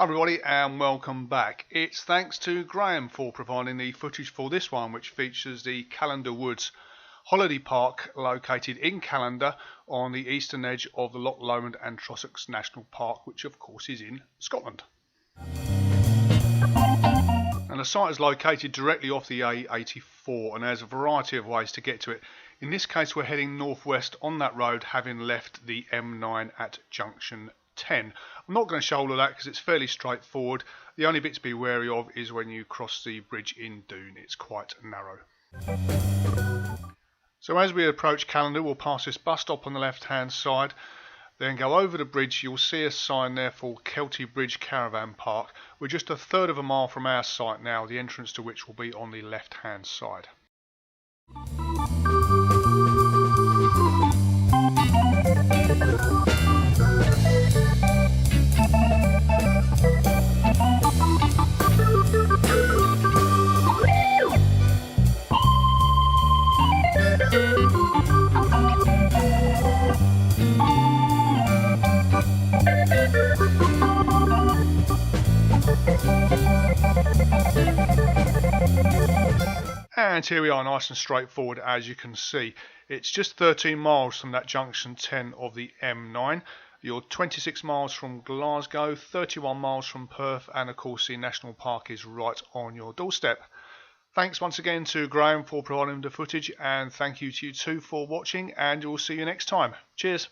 Hi everybody and welcome back. It's thanks to Graham for providing the footage for this one, which features the Callander Woods Holiday Park located in Callander on the eastern edge of the Loch Lomond and Trossachs National Park, which of course is in Scotland. And the site is located directly off the A84 and there's a variety of ways to get to it. In this case we're heading northwest on that road, having left the M9 at junction 10. I'm not going to show all of that because it's fairly straightforward. The only bit to be wary of is when you cross the bridge in Doon. It's quite narrow. So as we approach Callander, we'll pass this bus stop on the left hand side, then go over the bridge. You'll see a sign there for Kelty Bridge Caravan Park. We're just a third of a mile from our site now, the entrance to which will be on the left hand side. And here we are, nice and straightforward as you can see. It's just 13 miles from that junction 10 of the M9. You're 26 miles from Glasgow, 31 miles from Perth, and of course the National Park is right on your doorstep. Thanks once again to Graham for providing the footage, and thank you to you too for watching, and we'll see you next time. Cheers.